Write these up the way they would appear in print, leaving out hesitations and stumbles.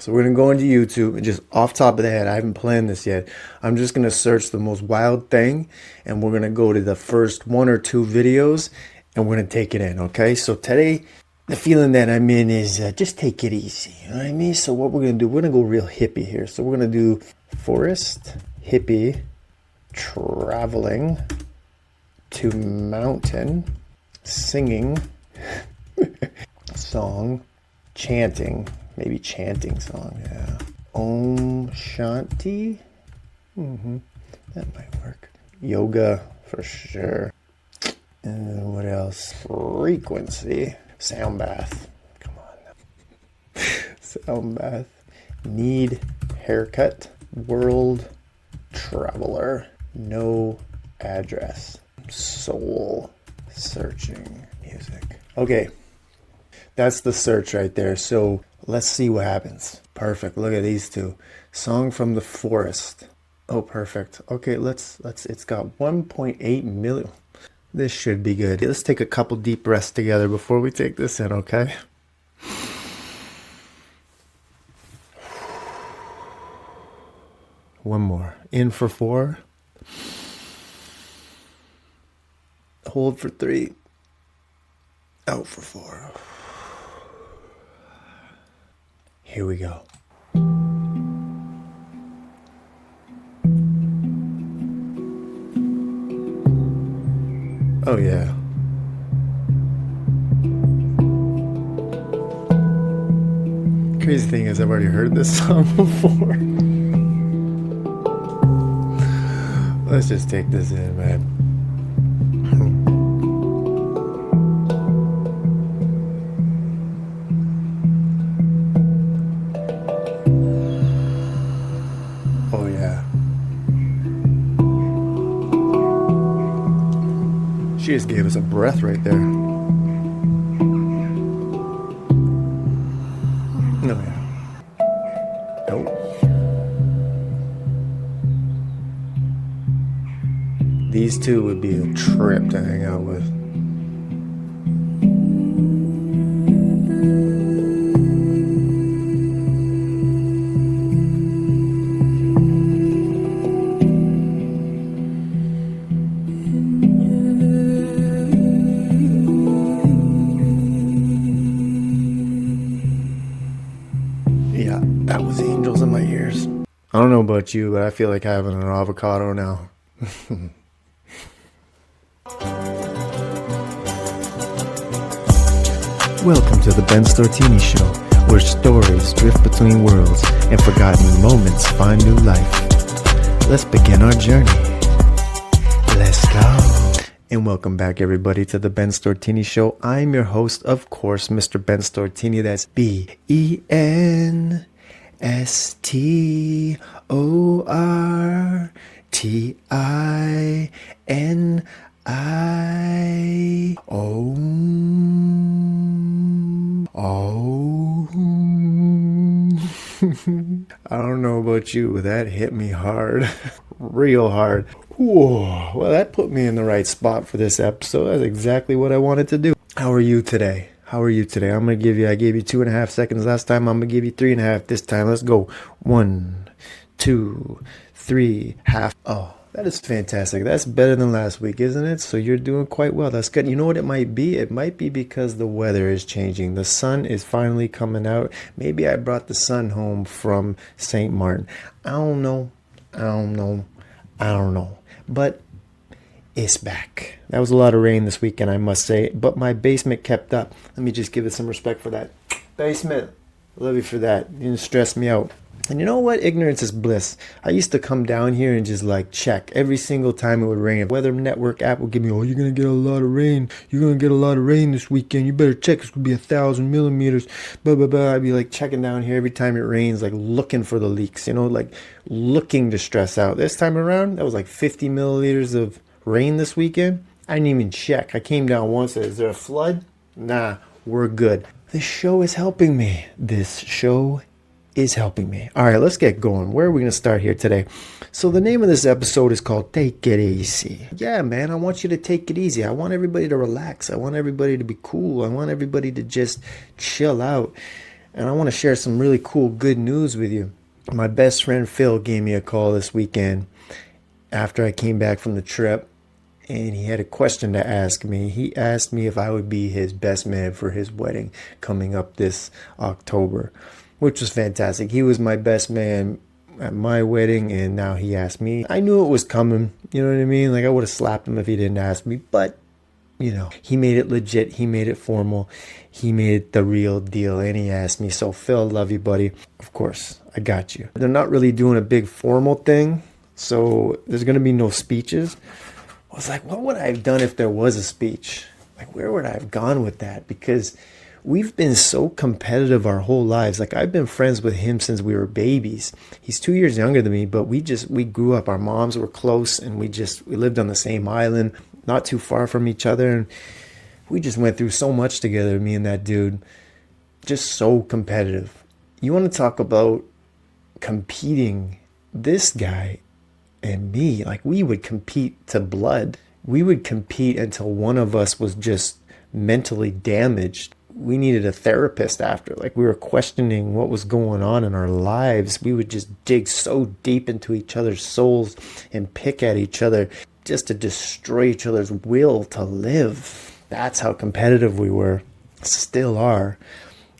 So we're going to go into YouTube and just off top of the head, I haven't planned this yet. I'm just going to search the most wild thing and we're going to go to the first 1 or 2 videos and we're going to take it in, okay? So today, the feeling that I'm in is just take it easy, you know what I mean? So what we're going to do, we're going to go real hippie here. So we're going to do forest, hippie, traveling to mountain, singing, song, chanting. Maybe chanting song, yeah. Om Shanti. That might work. Yoga, for sure. And what else? Frequency. Sound bath. Come on. Sound bath. Need haircut. World traveler. No address. Soul searching. Music. Okay. That's the search right there. So let's see what happens. Perfect. Look at these two. Song from the forest. Oh, perfect. Okay, let's it's got 1.8 million. This should be good. Let's take a couple deep breaths together before we take this in, okay? One more. In for 4. Hold for 3. Out for 4. Here we go. Oh yeah. Crazy thing is I've already heard this song before. Let's just take this in, man. Oh yeah. She just gave us a breath right there. No, yeah. Nope. These two would be a trip to hang out with. Yeah, that was angels in my ears. I don't know about you, but I feel like having an avocado now. Welcome to the Ben Stortini Show, where stories drift between worlds and forgotten moments find new life. Let's begin our journey. Let's go. And welcome back, everybody, to the Ben Stortini Show. I'm your host, of course, Mr. Ben Stortini. That's BENSTORTINI. I don't know about you, but that hit me hard. Real hard. Whoa. Well, that put me in the right spot for this episode. That's exactly what I wanted to do. How are you today? How are you today? I gave you 2.5 seconds last time. I'm going to give you 3.5 this time. Let's go. 1, 2, 3, half. Oh, that is fantastic. That's better than last week, isn't it? So you're doing quite well. That's good. You know what it might be? It might be because the weather is changing. The sun is finally coming out. Maybe I brought the sun home from St. Martin. I don't know. But it's back. That was a lot of rain this weekend, I must say. But my basement kept up. Let me just give it some respect for that. Basement. Love you for that. You didn't stress me out. And you know what? Ignorance is bliss. I used to come down here and just like check every single time it would rain. Weather Network app would give me, oh, you're going to get a lot of rain. You're going to get a lot of rain this weekend. You better check. It's going to be 1,000 millimeters. Blah, blah, blah. I'd be like checking down here every time it rains, like looking for the leaks, you know, like looking to stress out. This time around, that was like 50 milliliters of rain this weekend. I didn't even check. I came down once. Is there a flood? Nah, we're good. This show is helping me. All right, let's get going. Where are we going to start here today? So the name of this episode is called Take It Easy. Yeah, man, I want you to take it easy. I want everybody to relax. I want everybody to be cool. I want everybody to just chill out. And I want to share some really cool, good news with you. My best friend Phil gave me a call this weekend after I came back from the trip, and he had a question to ask me. He asked me if I would be his best man for his wedding coming up this October, which was fantastic. He was my best man at my wedding, and now he asked me. I knew it was coming, you know what I mean? Like, I would have slapped him if he didn't ask me, but you know, he made it legit, he made it formal, he made it the real deal, and he asked me. So Phil, love you, buddy. Of course, I got you. They're not really doing a big formal thing, so there's gonna be no speeches. I was like, what would I have done if there was a speech? Like, where would I have gone with that? Because we've been so competitive our whole lives. Like, I've been friends with him since we were babies. He's 2 years younger than me, but we grew up. Our moms were close, and we lived on the same island, not too far from each other. And we just went through so much together, me and that dude. Just so competitive. You want to talk about competing? This guy and me, like, we would compete to blood. We would compete until one of us was just mentally damaged. We needed a therapist after. Like, we were questioning what was going on in our lives. We would just dig so deep into each other's souls and pick at each other just to destroy each other's will to live. That's how competitive we were. Still are.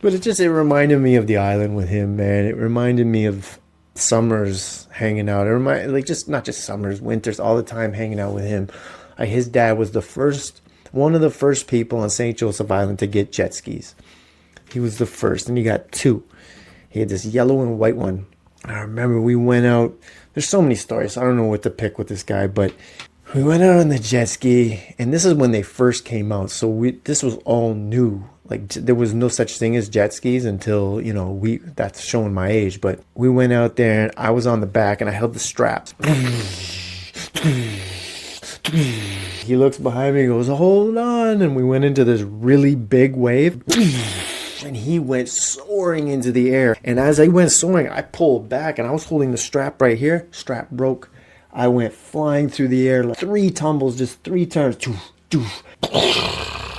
But it reminded me of the island with him, man. It reminded me of summers hanging out. Not just summers, winters, all the time hanging out with him. His dad was one of the first people on St. Joseph Island to get jet skis. He was the first, and he got two. He had this yellow and white one. I remember we went out. There's so many stories. I don't know what to pick with this guy, but we went out on the jet ski, and this is when they first came out. So this was all new. Like, there was no such thing as jet skis until, that's showing my age. But we went out there, and I was on the back, and I held the straps. He looks behind me and goes, hold on. And we went into this really big wave. And he went soaring into the air. And as I went soaring, I pulled back, and I was holding the strap right here. Strap broke. I went flying through the air, like 3 tumbles, just 3 turns.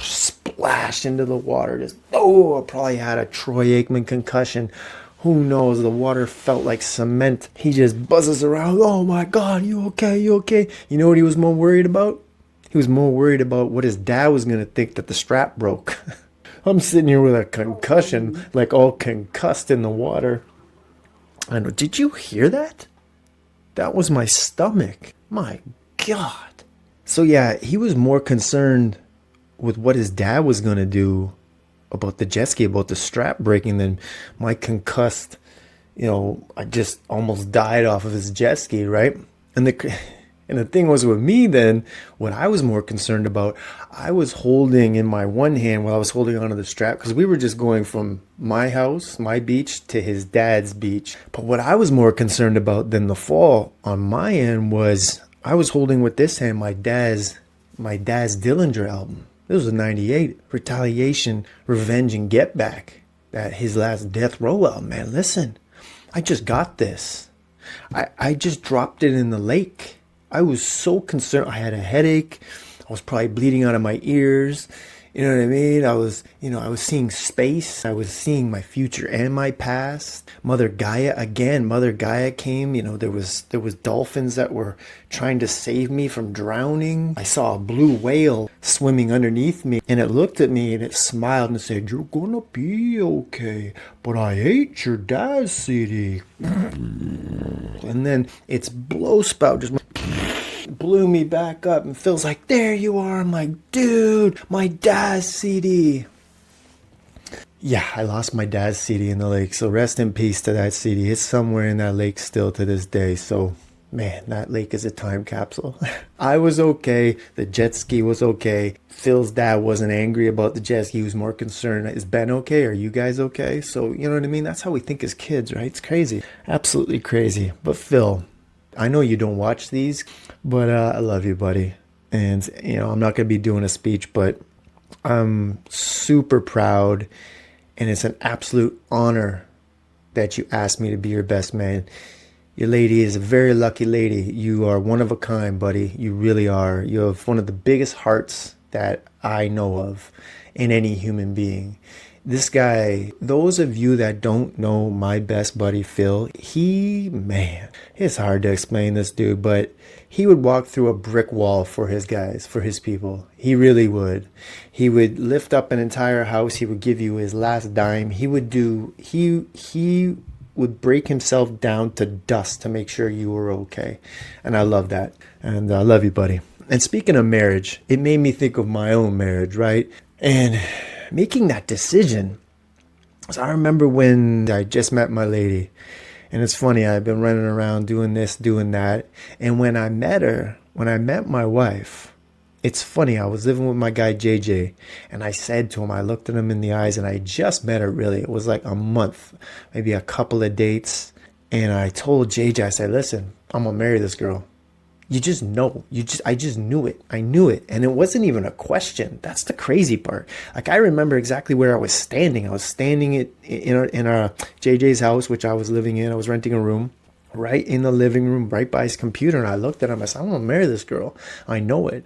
Splashed into the water. I probably had a Troy Aikman concussion. Who knows? The water felt like cement. He just buzzes around. Oh my God, you okay? You okay? You know what he was more worried about? He was more worried about what his dad was going to think that the strap broke. I'm sitting here with a concussion, like all concussed in the water. I know. Did you hear that? That was my stomach. My God. So yeah, he was more concerned with what his dad was going to do about the jet ski, about the strap breaking, than my concussed, I just almost died off of his jet ski, right? And the thing was with me then, what I was more concerned about, I was holding in my one hand while I was holding onto the strap, because we were just going from my house, my beach, to his dad's beach. But what I was more concerned about than the fall on my end was I was holding with this hand my dad's Dillinger album. This was '98, Retaliation, Revenge, and Get Back. That his last Death Row album, man. Listen, I just got this. I just dropped it in the lake. I was so concerned. I had a headache. I was probably bleeding out of my ears. You know what I mean? I was seeing space. I was seeing my future and my past. Mother Gaia came. There was dolphins that were trying to save me from drowning. I saw a blue whale swimming underneath me, and it looked at me and it smiled and said, "You're gonna be okay, but I ate your dad's CD." And then its blow spout just blew me back up, and Phil's like, "There you are." I'm like, "Dude, my dad's CD." Yeah, I lost my dad's CD in the lake, so rest in peace to that CD. It's somewhere in that lake still to this day. So man, that lake is a time capsule. I was okay. The jet ski was okay. Phil's dad wasn't angry about the jet ski. He was more concerned, is Ben okay? Are you guys okay? So, you know what I mean? That's how we think as kids, right? It's crazy. Absolutely crazy. But Phil, I know you don't watch these, but I love you, buddy. And, I'm not going to be doing a speech, but I'm super proud. And it's an absolute honor that you asked me to be your best man. Your lady is a very lucky lady. You are one of a kind, buddy. You really are. You have one of the biggest hearts that I know of in any human being. This guy, those of you that don't know my best buddy Phil, man, it's hard to explain this dude, but he would walk through a brick wall for his guys, for his people. He really would. He would lift up an entire house. He would give you his last dime. He would break himself down to dust to make sure you were okay. And I love that. And I love you, buddy. And speaking of marriage, it made me think of my own marriage, right? And making that decision. So I remember when I just met my lady. And it's funny, I've been running around doing this, doing that. And when I met my wife, it's funny, I was living with my guy JJ. And I said to him, I looked at him in the eyes, and I just met her really. It was like a month, maybe a couple of dates. And I told JJ, I said, listen, I'm going to marry this girl. You just know. I just knew it. I knew it. And it wasn't even a question. That's the crazy part. Like, I remember exactly where I was standing. I was standing in our JJ's house, which I was living in. I was renting a room right in the living room, right by his computer. And I looked at him. I said, I'm going to marry this girl. I know it.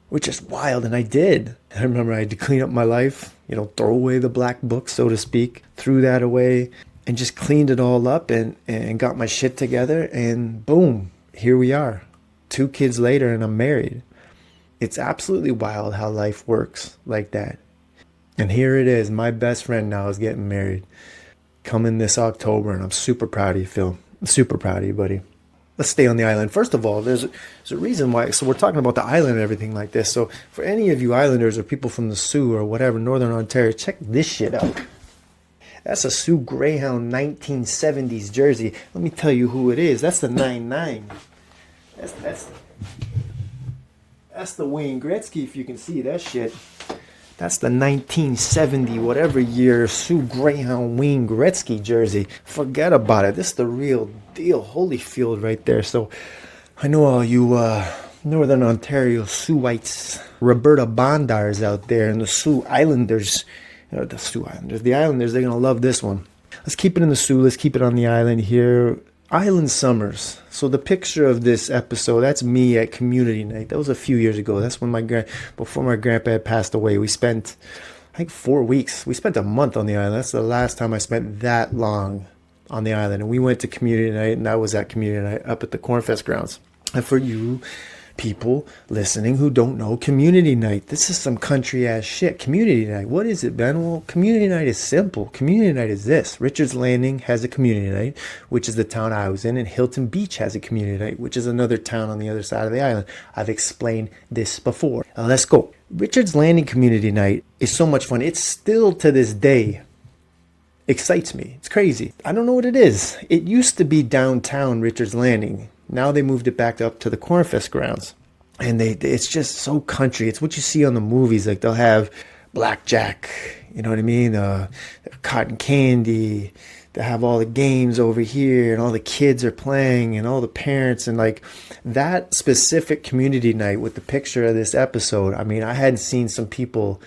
Which is wild. And I did. I remember I had to clean up my life, throw away the black book, so to speak, threw that away and just cleaned it all up and got my shit together. And boom, here we are. 2 kids later, and I'm married. It's absolutely wild how life works like that. And here it is. My best friend now is getting married coming this October, and I'm super proud of you, Phil. I'm super proud of you, buddy. Let's stay on the island. First of all, there's a reason why. So we're talking about the island and everything like this. So for any of you islanders or people from the Sioux or whatever, Northern Ontario, check this shit out. That's a Sioux Greyhound 1970s jersey. Let me tell you who it is. That's the 9-9. That's the Wayne Gretzky, if you can see that shit. That's the 1970 whatever year Sioux Greyhound Wayne Gretzky jersey. Forget about it. This is the real deal. Holyfield right there. So I know all you Northern Ontario Siouxites, Roberta Bondars out there, and the Sioux Islanders. The Islanders, they're going to love this one. Let's keep it in the Sioux. Let's keep it on the island here. Island Summers. So the picture of this episode, that's me at community night. That was a few years ago. That's when before my grandpa had passed away. We spent, I think, 4 weeks. We spent a month on the island. That's the last time I spent that long on the island. And we went to community night, and I was at community night up at the Cornfest grounds. And for you people listening who don't know community night, this is some country ass shit. Community night, what is it, Ben? Well, community night is simple. Community night is this: Richards Landing has a community night, which is the town I was in, and Hilton Beach has a community night, which is another town on the other side of the island. I've explained this before. Now let's go. Richards Landing community night is so much fun. It's still to this day excites me. It's crazy. I don't know what it is. It used to be downtown Richards Landing. Now they moved it back up to the Cornfest grounds. And it's just so country. It's what you see on the movies. Like, they'll have blackjack, you know what I mean? Cotton candy. They have all the games over here, and all the kids are playing, and all the parents. And like that specific community night with the picture of this episode, I mean, I hadn't seen some people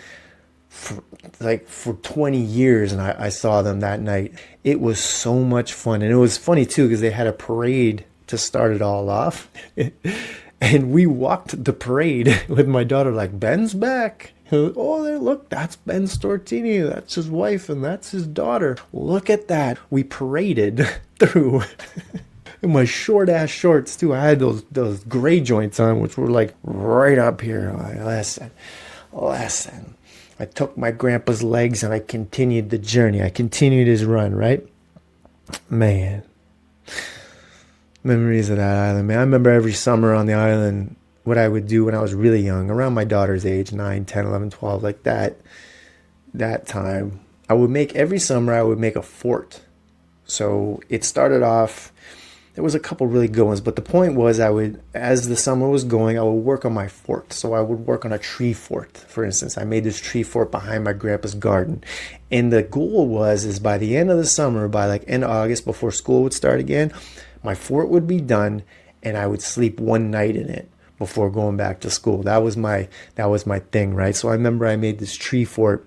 for 20 years, and I saw them that night. It was so much fun. And it was funny too, because they had a parade to start it all off. And we walked the parade with my daughter, like, Ben's back. Oh, there, look, that's Ben Stortini. That's his wife, and that's his daughter. Look at that. We paraded through in my short-ass shorts, too. I had those gray joints on, which were, like, right up here. Listen. I took my grandpa's legs, and I continued the journey. I continued his run, right? Man. Memories of that island, man. I remember every summer on the island, what I would do when I was really young, around my daughter's age, 9, 10, 11, 12, like that time. Every summer I would make a fort. So it started off, there was a couple really good ones, but the point was as the summer was going, I would work on my fort. So I would work on a tree fort, for instance. I made this tree fort behind my grandpa's garden. And the goal is by the end of the summer, by like end of August, before school would start again, my fort would be done, and I would sleep one night in it before going back to school. That was my thing, right? So I remember I made this tree fort,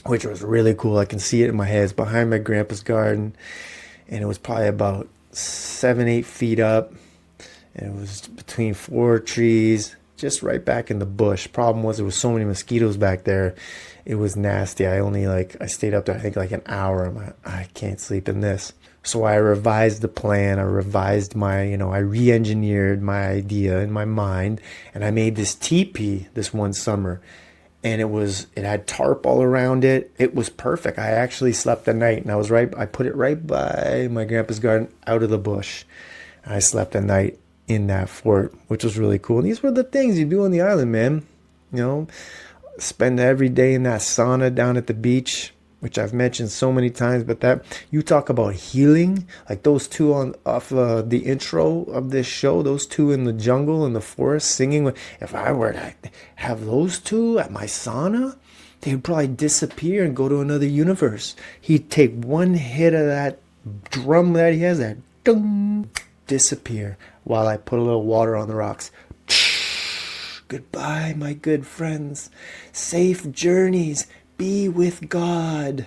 which was really cool. I can see it in my head. It's behind my grandpa's garden, and it was probably about 7-8 feet up, and it was between 4 trees. just right back in the bush. Problem was there was so many mosquitoes back there. It was nasty. I stayed up there I think like an hour. I can't sleep in this. So I revised the plan. I revised I re-engineered my idea in my mind, and I made this teepee this one summer. And it had tarp all around it. It was perfect. I actually slept the night, and I put it right by my grandpa's garden out of the bush. I slept the night in that fort, which was really cool. And these were the things you do on the island, man. Spend every day in that sauna down at the beach, which I've mentioned so many times. But that you talk about healing, like those two off the intro of this show, those two in the jungle in the forest singing. If I were to have those two at my sauna, they would probably disappear and go to another universe. He'd take one hit of that drum that he has, that dung, disappear, while I put a little water on the rocks. Goodbye, my good friends. Safe journeys. Be with God.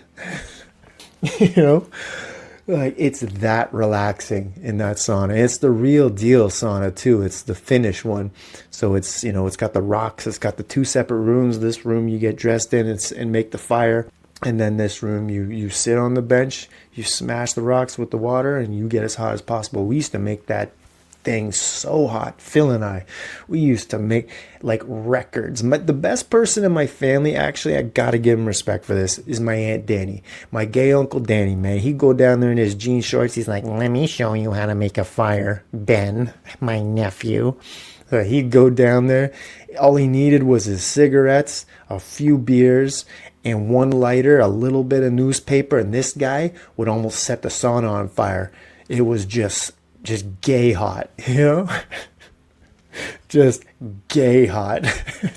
It's that relaxing in that sauna. It's the real deal sauna too. It's the Finnish one. So it's got the rocks. It's got the two separate rooms. This room you get dressed in and make the fire. And then this room, you sit on the bench, you smash the rocks with the water, and you get as hot as possible. We used to make that thing so hot. Phil and I, we used to make like records. The best person in my family, actually, I gotta give him respect for this, is my Aunt Danny. My gay Uncle Danny, man. He'd go down there in his jean shorts. He's like, let me show you how to make a fire, Ben, my nephew. So he'd go down there. All he needed was his cigarettes, a few beers, and one lighter, a little bit of newspaper, and this guy would almost set the sauna on fire. It was just gay hot, just gay hot,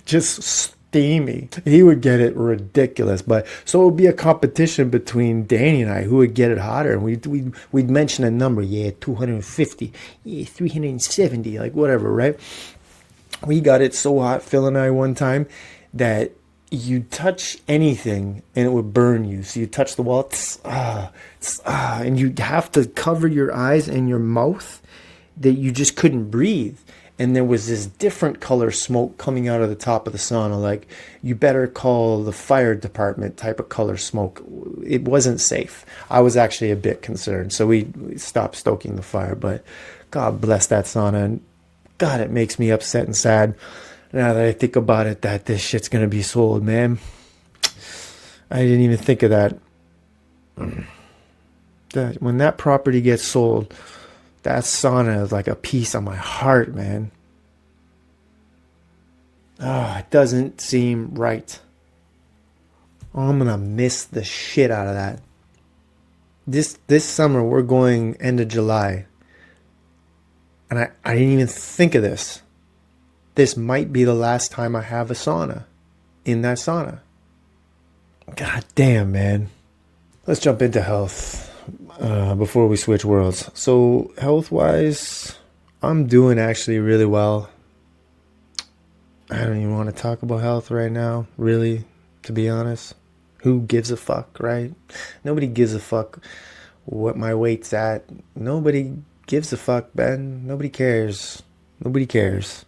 just steamy. He would get it ridiculous. But so it would be a competition between Danny and I who would get it hotter, and we'd mention a number, 250, 370, like whatever, right? We got it so hot, Phil and I, one time, that you touch anything and it would burn you. So you touch the wall, and you have to cover your eyes and your mouth that you just couldn't breathe. And there was this different color smoke coming out of the top of the sauna. Like, you better call the fire department type of color smoke. It wasn't safe. I was actually a bit concerned. So we stopped stoking the fire. But God bless that sauna. And God, it makes me upset and sad now that I think about it, that this shit's going to be sold, man. I didn't even think of that. When that property gets sold, that sauna is like a piece of my heart, man. It doesn't seem right. I'm going to miss the shit out of that. This summer, we're going end of July. And I didn't even think of this. This might be the last time I have a sauna in that sauna. God damn, man. Let's jump into health before we switch worlds. So health-wise, I'm doing actually really well. I don't even want to talk about health right now, really, to be honest. Who gives a fuck, right? Nobody gives a fuck what my weight's at. Nobody gives a fuck, Ben. Nobody cares. Nobody cares.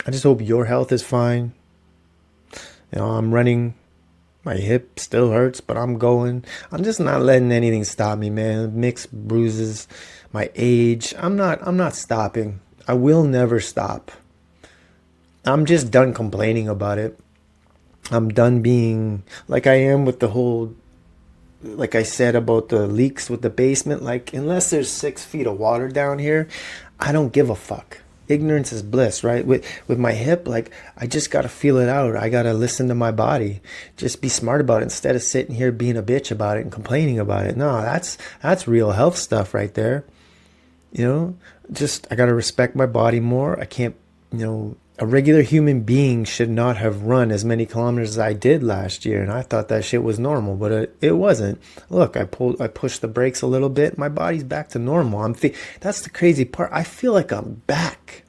I just hope your health is fine. I'm running. My hip still hurts, but I'm going. I'm just not letting anything stop me, man. Mixed bruises, my age. I'm not stopping. I will never stop. I'm just done complaining about it. I'm done being like I am with the whole, like I said about the leaks with the basement. Like, unless there's 6 feet of water down here, I don't give a fuck. Ignorance is bliss, right? With my hip, like, I just got to feel it out. I got to listen to my body. Just be smart about it instead of sitting here being a bitch about it and complaining about it. No, that's real health stuff right there. Just, I got to respect my body more. I can't, a regular human being should not have run as many kilometers as I did last year. And I thought that shit was normal, but it wasn't. Look, I pushed the brakes a little bit. My body's back to normal. That's the crazy part. I feel like I'm back.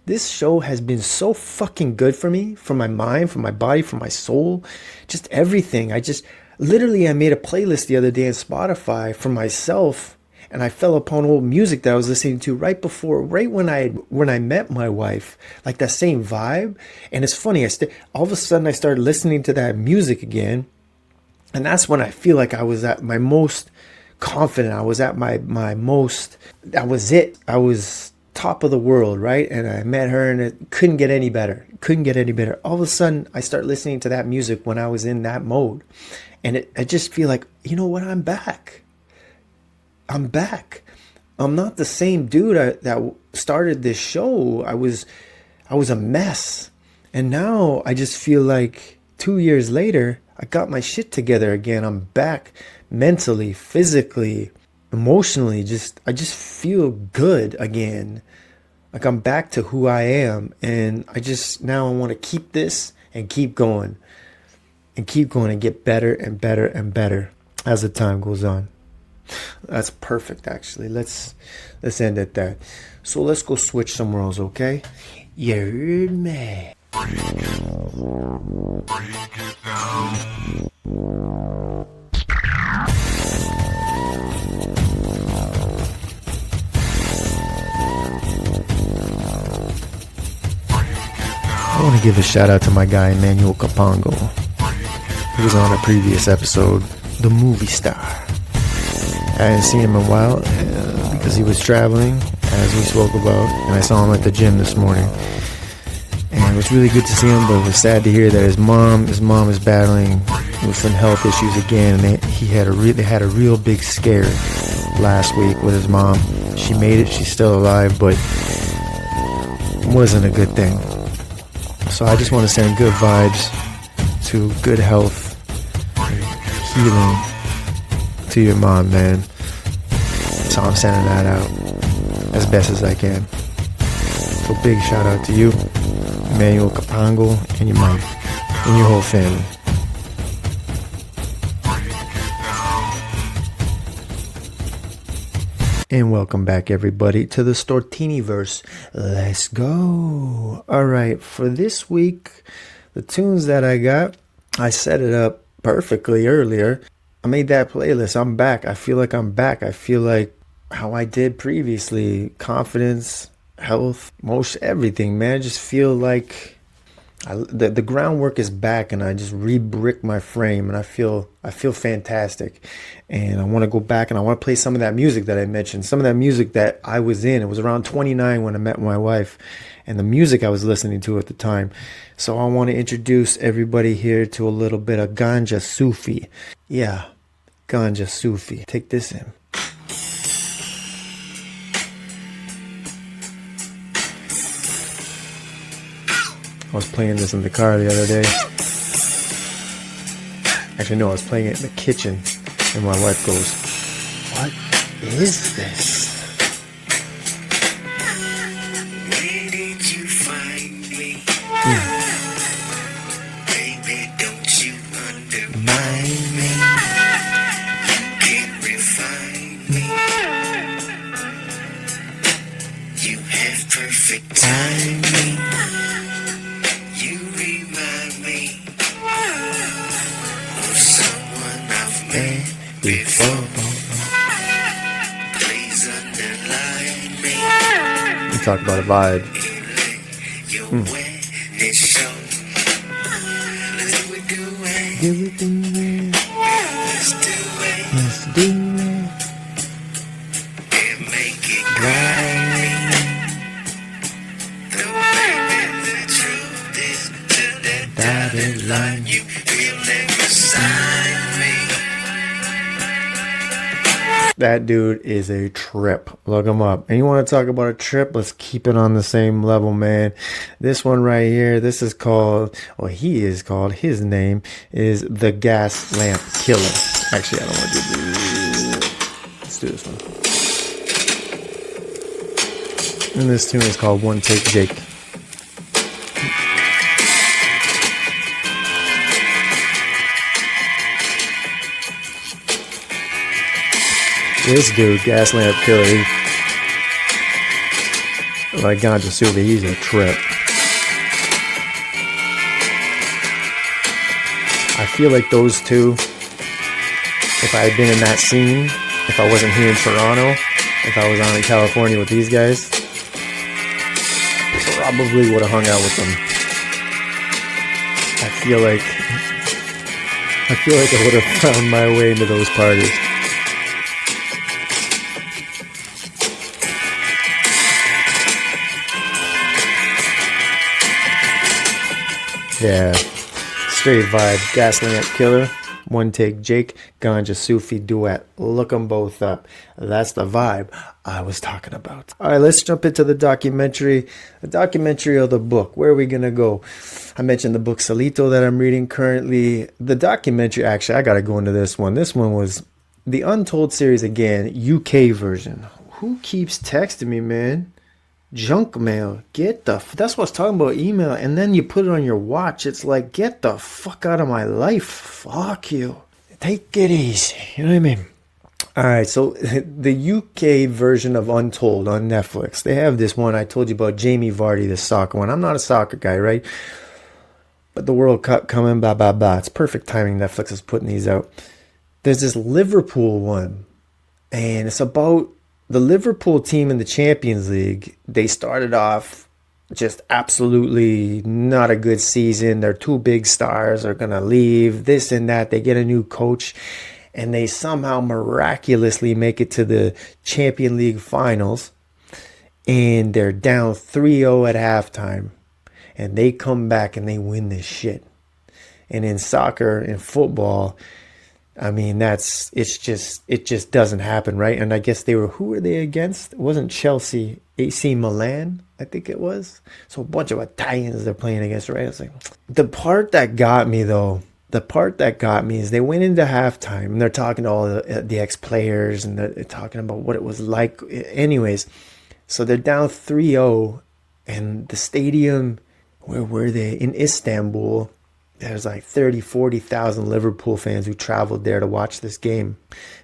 This show has been so fucking good for me, for my mind, for my body, for my soul, just everything. I made a playlist the other day on Spotify for myself, and I fell upon old music that I was listening to right when I met my wife, like that same vibe. And it's funny, all of a sudden I started listening to that music again, and that's when I feel like I was at my most confident. I was at my most, that was it. I was top of the world, right? And I met her, and it couldn't get any better. All of a sudden I start listening to that music when I was in that mode, and I just feel like, you know what, I'm back. I'm not the same dude that started this show. I was a mess, and now I just feel like 2 years later I got my shit together again. I'm back mentally, physically, emotionally. I just feel good again. Like I'm back to who I am, and now I want to keep this and keep going and get better and better and better as the time goes on. That's perfect, actually. Let's end at that. So let's go switch somewhere else, okay? You heard me. Break it down. I want to give a shout out to my guy Emmanuel Capongo. He was on a previous episode, the movie star. I hadn't seen him in a while because he was traveling, as we spoke about, and I saw him at the gym this morning. And it was really good to see him, but it was sad to hear that his mom is battling with some health issues again, and they had a real big scare last week with his mom. She made it, she's still alive, but it wasn't a good thing. So I just want to send good vibes to good health and healing to your mom, man. So I'm sending that out as best as I can. So big shout out to you, Emmanuel Capongo, and your mom, and your whole family. And welcome back, everybody, to the Stortini verse. Let's go. All right, for this week, the tunes that I got, I set it up perfectly earlier. I made that playlist. I'm back. I feel like I'm back. I feel like how I did previously. Confidence, health, most everything, man. I just feel like the groundwork is back, and I just re-brick my frame, and I feel fantastic. And I want to go back, and I want to play some of that music that I mentioned, some of that music that I was in. It was around 29 when I met my wife, and the music I was listening to at the time. So I want to introduce everybody here to a little bit of Gonjasufi. Yeah, Gonjasufi. Take this in. I was playing this in the car the other day. Actually, no, I was playing it in the kitchen, and my wife goes, "What is this?" Where did you find me? Baby, don't you undermine me. You can't refine me. You have perfect timing. Before. Please underline me. We talk about a vibe. Do it. Let's do it. And make it right. The truth is to that dotted line. You will never sign me. That dude is a trip. Look him up. And you want to talk about a trip? Let's keep it on the same level, man. This one right here, this is called, or he is called, his name is the Gaslamp Killer. Actually, I don't want to do this. Let's do this one. And this tune is called One Take Jake. This dude, Gaslamp Killer, like Gonjasufi, he's a trip. I feel like those two, if I had been in that scene, If I wasn't here in Toronto, if I was out in California with these guys, probably would have hung out with them. I feel like I would have found my way into those parties. Yeah, straight vibe. Gaslamp Killer, One Take Jake, Gonjasufi duet. Look them both up. That's the vibe I was talking about. All right, let's jump into the documentary. The documentary of the book. Where are we going to go? I mentioned the book Solito that I'm reading currently. The documentary, actually, I got to go into this one. This one was the Untold series again, UK version. Who keeps texting me, man? Junk mail. That's what I was talking about, email. And then you put it on your watch. It's like, get the fuck out of my life. Fuck you. Take it easy. You know what I mean? All right, so the UK version of Untold on Netflix, they have this one I told you about, Jamie Vardy, the soccer one. I'm not a soccer guy, right? But the World Cup coming, blah, blah, blah. It's perfect timing. Netflix is putting these out. There's this Liverpool one, and it's about the Liverpool team in the Champions League. They started off just absolutely not a good season. Their two big stars are going to leave, this and that. They get a new coach, and they somehow miraculously make it to the Champions League finals, and they're down 3-0 at halftime, and they come back and they win this shit. And in soccer, in football, I mean, it just doesn't happen, right? And I guess who were they against? It wasn't Chelsea, AC Milan, I think it was. So a bunch of Italians they're playing against, right? It's like, the part that got me is they went into halftime and they're talking to all the ex-players and they're talking about what it was like. Anyways, so they're down 3-0 and the stadium, where were they? In Istanbul. There's like 30, 40,000 Liverpool fans who traveled there to watch this game.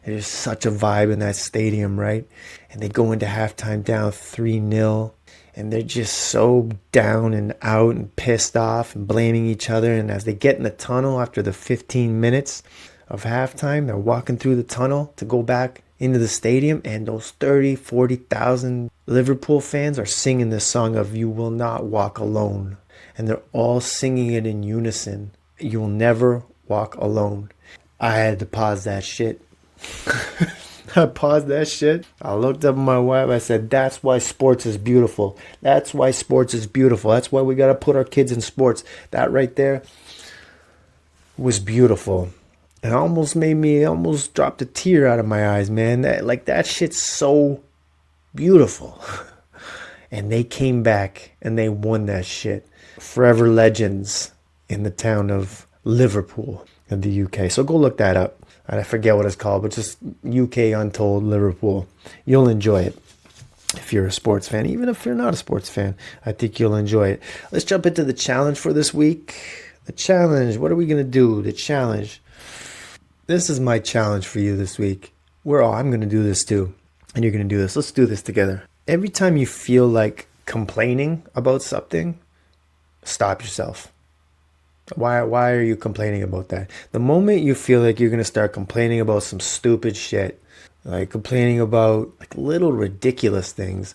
There's such a vibe in that stadium, right? And they go into halftime down 3-0. And they're just so down and out and pissed off and blaming each other. And as they get in the tunnel after the 15 minutes of halftime, they're walking through the tunnel to go back into the stadium. And those 30, 40,000 Liverpool fans are singing the song of "You Will Not Walk Alone." And they're all singing it in unison. You'll never walk alone. I had to pause that shit. I paused that shit. I looked up at my wife. I said, that's why sports is beautiful. That's why sports is beautiful. That's why we got to put our kids in sports. That right there was beautiful. It almost made me dropped a tear out of my eyes, man. That shit's so beautiful. And they came back and they won that shit. Forever legends in the town of Liverpool in the UK. So go look that up. I forget what it's called, but just UK Untold Liverpool. You'll enjoy it if you're a sports fan. Even if you're not a sports fan, I think you'll enjoy it. Let's jump into the challenge for this week. The challenge. What are we going to do? The challenge. This is my challenge for you this week. I'm going to do this too. And you're going to do this. Let's do this together. Every time you feel like complaining about something, stop yourself. Why are you complaining about that? The moment you feel like you're going to start complaining about some stupid shit, like complaining about like little ridiculous things,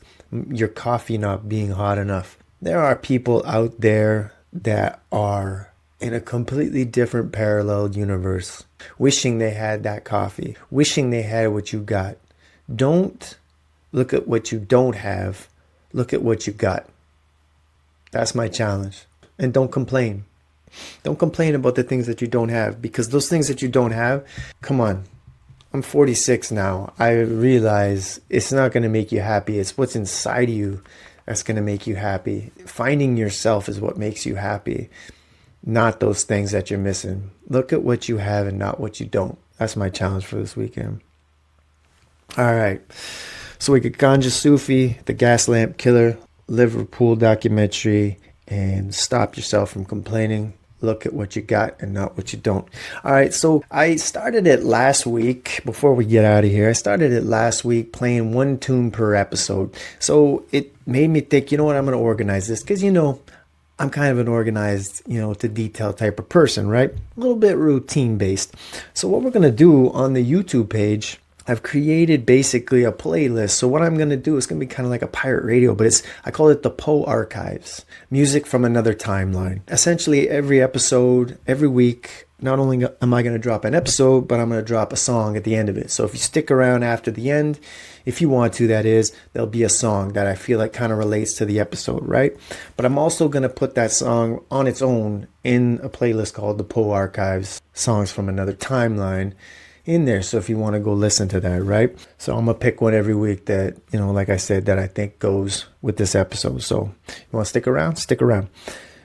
your coffee not being hot enough. There are people out there that are in a completely different parallel universe, wishing they had that coffee, wishing they had what you got. Don't look at what you don't have. Look at what you got. That's my challenge. And don't complain. Don't complain about the things that you don't have, because those things that you don't have, come on. I'm 46 now. I realize it's not going to make you happy. It's what's inside you that's going to make you happy. Finding yourself is what makes you happy, not those things that you're missing. Look at what you have and not what you don't. That's my challenge for this weekend. All right. So we got Gonjasufi, the Gaslamp Killer, Liverpool documentary, and Stop Yourself from Complaining. Look at what you got and not what you don't. All right, so I started it last week. Before we get out of here, I started it last week playing one tune per episode. So it made me think, you know what, I'm going to organize this. Because, I'm kind of an organized, to detail type of person, right? A little bit routine based. So what we're going to do on the YouTube page, I've created basically a playlist. So what I'm going to do is going to be kind of like a pirate radio, but I call it the POE Archives, music from another timeline. Essentially every episode, every week, not only am I going to drop an episode, but I'm going to drop a song at the end of it. So if you stick around after the end, if you want to, that is, there'll be a song that I feel like kind of relates to the episode, right? But I'm also going to put that song on its own in a playlist called the POE Archives, songs from another timeline, in there. So if you want to go listen to that, right? So I'm going to pick one every week that, like I said, that I think goes with this episode. So you want to stick around? Stick around.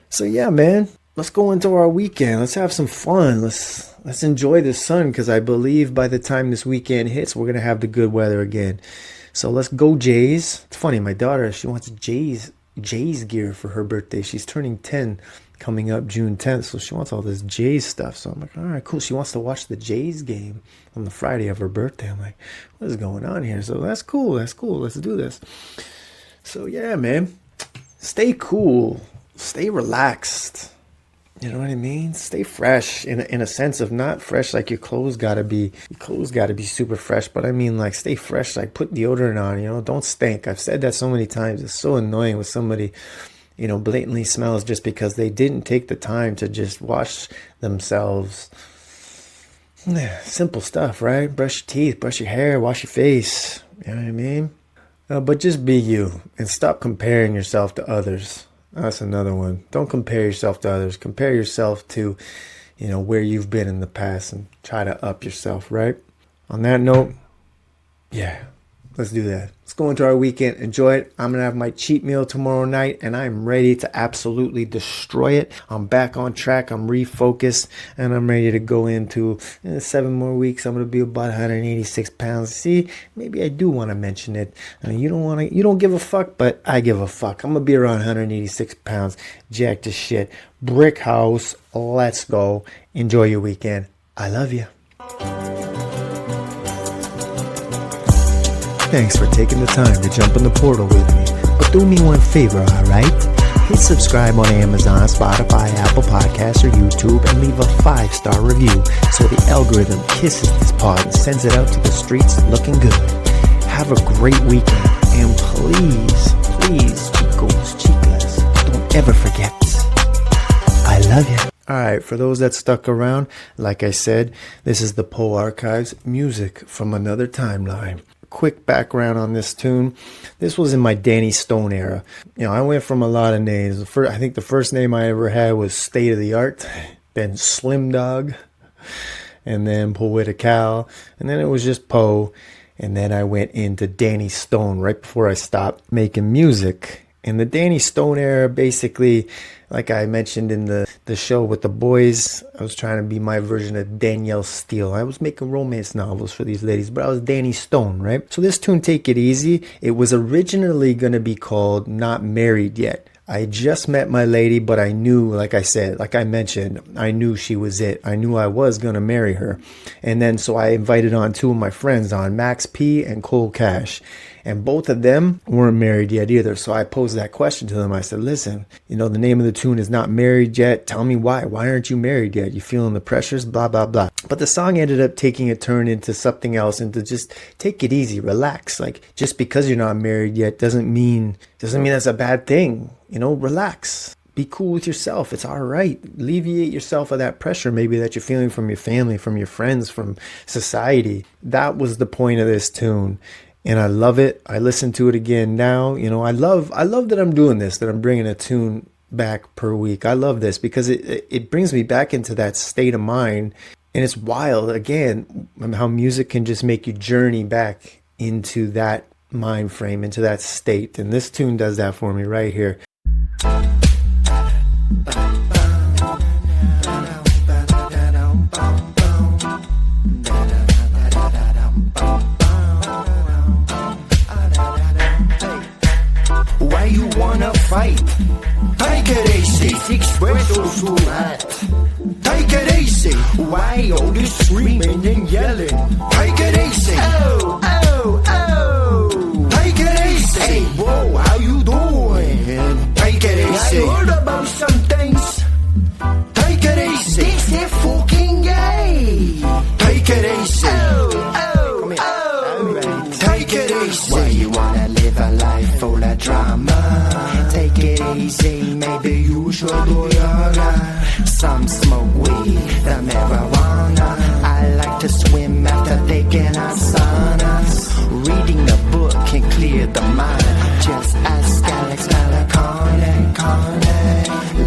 So yeah, man, let's go into our weekend. Let's have some fun. Let's enjoy the sun, because I believe by the time this weekend hits, we're going to have the good weather again. So let's go Jays. It's funny, my daughter, she wants Jays gear for her birthday. She's turning 10 coming up June 10th, so she wants all this Jays stuff. So I'm like, all right, cool. She wants to watch the Jays game on the Friday of her birthday. I'm like, what is going on here? So that's cool. Let's do this. So yeah, man, stay cool, stay relaxed. You know what I mean? Stay fresh in a sense of not fresh like your clothes gotta be super fresh, but I mean like stay fresh, like put deodorant on, don't stink. I've said that so many times. It's so annoying when somebody blatantly smells just because they didn't take the time to just wash themselves. Simple stuff, right? Brush your teeth, brush your hair, wash your face. You know what I mean? But just be you and stop comparing yourself to others. That's another one. Don't compare yourself to others. Compare yourself to, where you've been in the past and try to up yourself, right? On that note, yeah. Let's do that. Let's go into our weekend. Enjoy it. I'm going to have my cheat meal tomorrow night, and I'm ready to absolutely destroy it. I'm back on track. I'm refocused, and I'm ready to go into 7 more weeks. I'm going to be about 186 pounds. See, maybe I do want to mention it. I mean, you don't give a fuck, but I give a fuck. I'm going to be around 186 pounds. Jacked to shit. Brick house. Let's go. Enjoy your weekend. I love you. Thanks for taking the time to jump in the portal with me. But do me one favor, alright? Hit subscribe on Amazon, Spotify, Apple Podcasts, or YouTube, and leave a 5-star review so the algorithm kisses this pod and sends it out to the streets looking good. Have a great weekend, and please, chicos, chicas, don't ever forget, I love you. Alright, for those that stuck around, like I said, this is the POE Archives, music from another timeline. Quick background on this tune. This was in my Danny Stone era. I went from a lot of names. I think the first name I ever had was State of the Art, then Slim Dog, and then Poetical, and then it was just Poe, and then I went into Danny Stone right before I stopped making music. In the Danny Stone era, basically, like I mentioned in the show with the boys, I was trying to be my version of Danielle Steele. I was making romance novels for these ladies, but I was Danny Stone, right? So this tune, Take It Easy, it was originally going to be called Not Married Yet. I just met my lady, but I knew, like I mentioned, I knew she was it. I knew I was going to marry her. And then so I invited on 2 of my friends on, Max P and Cole Cash. And both of them weren't married yet either. So I posed that question to them. I said, listen, the name of the tune is Not Married Yet. Tell me why. Why aren't you married yet? You feeling the pressures? Blah, blah, blah. But the song ended up taking a turn into something else, into just take it easy, relax. Like, just because you're not married yet doesn't mean that's a bad thing. Relax. Be cool with yourself. It's all right. Alleviate yourself of that pressure maybe that you're feeling from your family, from your friends, from society. That was the point of this tune. And I love it. I listen to it again now. I love that I'm doing this, that I'm bringing a tune back per week. I love this because it brings me back into that state of mind. And it's wild, again, how music can just make you journey back into that mind frame, into that state. And this tune does that for me right here. Why you wanna fight? Take it easy, express your right. Take it easy. Why all this screaming and yelling? Take it easy. Oh, oh, oh. Take it easy. Hey, whoa, how you doing? Take it easy. I heard about some things. Take it easy. This is fucking gay. Take it easy. Oh, oh, oh. 쉬어도 열아. Some smoke weed, the marijuana. I like to swim after taking our saunas. Reading a book can clear the mind. Just ask Alex Malacone.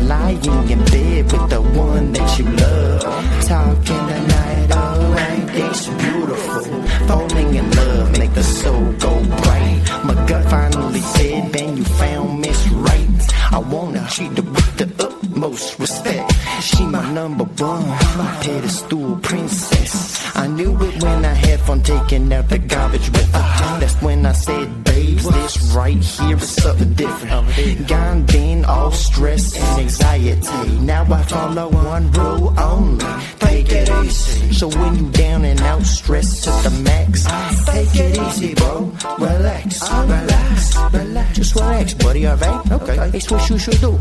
Lying in bed with the one that you love. Talking the night away, it's beautiful. Falling in love, make the soul go bright. My gut finally said, man, you found Miss Right. I wanna treat her with the utmost respect. She my number one, my pedestal princess. I knew it when I had fun taking out the garbage with her. That's when I said, babes, this right here is something different. Gone been all stress and anxiety. Now I follow one rule only, take it easy. So when you down and out, stressed to the max, take it easy, bro. Relax, relax, relax. Just relax, buddy, alright? Okay, it's what you should do.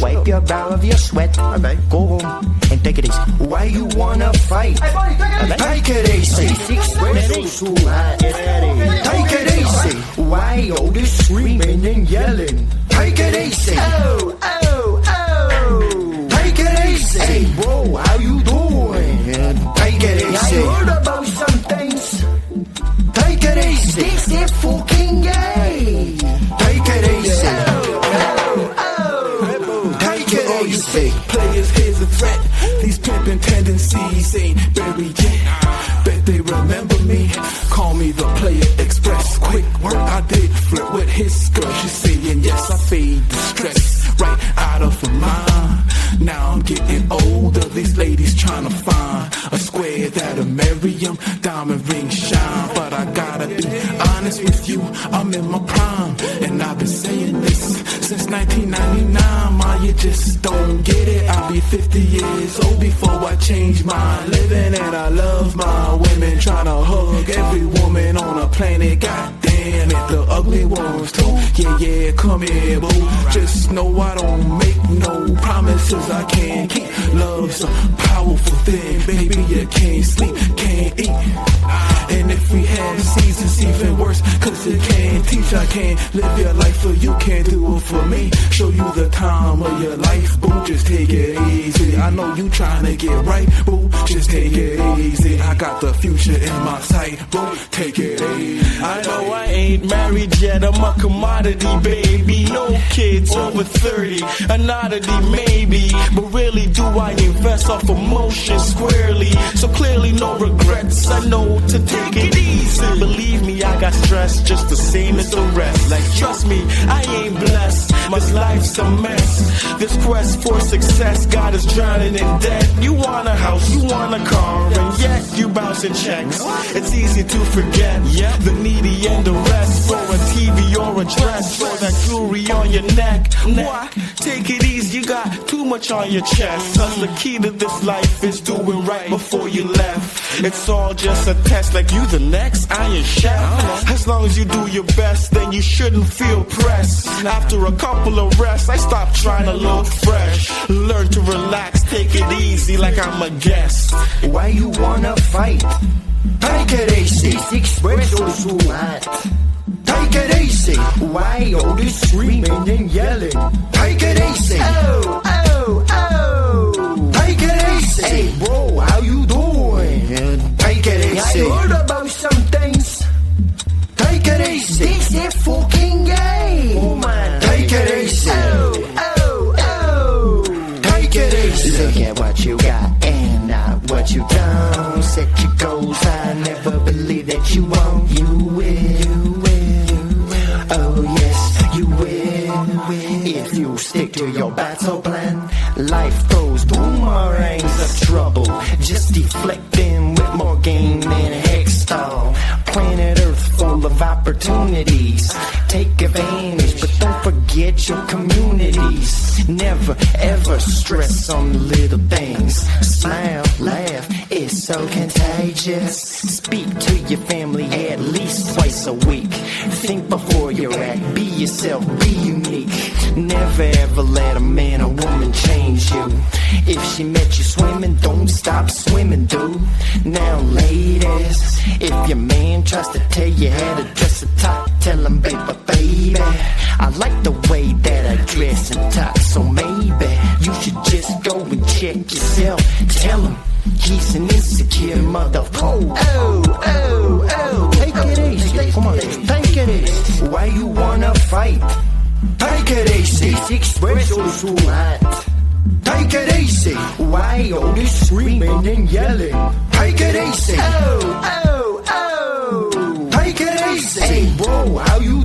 Wipe your brow of your sweat, alright? Go home and take it easy. Why you wanna fight? Take it easy. It's too hot. Take it easy. Why all this screaming and yelling? Take it easy. Oh, oh, oh. Take it easy. Hey, bro, how you doing? Take it easy. I heard about some things. Take it easy. This is fucking gay. Take it easy. Oh, oh, oh. Take it easy. Players, here's a threat. These pimpin' tendencies ain't buried yet. Bet they remember me. Call me the Player Express. Quick work, I did flirt with his girl. She's saying yes, I fade the stress right out of her mind. Now I'm getting older. These ladies tryna find a square that'll marry 'em. Diamond ring shine, but I gotta be honest with you. I'm in my prime, and I've been saying this since 1999. Ma, you just don't get it. I'll be 50 years old before I change my living, and I love my women. Tryna hug every woman on the planet. God damn it, the ugly ones too. Yeah, yeah, come here, boo. Just know I don't make no promises I can't keep. Love's a powerful thing, baby. You can't sleep, can't eat. And if we have seasons, even worse, cause it can't teach. I can't live your life for you, can't do it for me. Show you the time of your life, boo. Just take it easy. I know you tryna get right, boo. Just take it easy. I got the future in my sight, boo. Take it easy. I know I ain't married yet, I'm a commodity, baby. No kids over 30, an oddity maybe. But really, do I invest off emotion squarely? So clearly, no regrets. I know to take it easy. Believe me, I got stress just the same as the rest. Like, trust me, I ain't blessed. My life's a mess. This quest for success got us drowning in debt. You want a house, you want a car, and yet you bouncing checks. It's easy to forget the needy and the rest. For a TV or a dress, for that jewelry on your neck. What? Take it easy, you got too much on your chest. Cause the key to this life is doing right before you left. It's all just a test, like you the next Iron Chef. As long as you do your best, then you shouldn't feel pressed. After a couple of rests, I stopped trying to look fresh. Learn to relax, take it easy like I'm a guest. Why you wanna fight? Take it easy. Espresso so hot. Take it easy. Why all this screaming and yelling? Take it easy. Oh, oh, oh. Take it easy. Hey, bro, how you doing? Take it easy. I heard about some things. Take it easy. This is fucking gay. Oh, man. Take it easy. Oh, oh, oh. Take it easy. Look at what you got and not what you don't. Set your goals high. Never believe that you won't. You will. Oh yes, you will. If you stick to your battle plan, life throws boomerangs of trouble. Just deflecting with more game than Hextall. Planet Earth full of opportunities. Take advantage, but don't forget your communities. Never ever stress on the little things. Smile, laugh, it's so contagious. Speak to your family at least twice a week. Think before you act, be yourself, be unique. Never ever let a man or woman change you. If she met you swimming, don't stop swimming, dude. Now ladies, if your man tries to tell you how to dress a top, tell him, baby, I like the way that I dress and talk. So maybe You should just go and check yourself. Tell him he's an insecure motherfucker. Oh, take it easy. Come on, take it easy. Why you wanna fight? Take it easy. This espresso's too hot. Take it easy. Why all this screaming and yelling? Take it easy. Oh. Take it easy. Hey bro, how you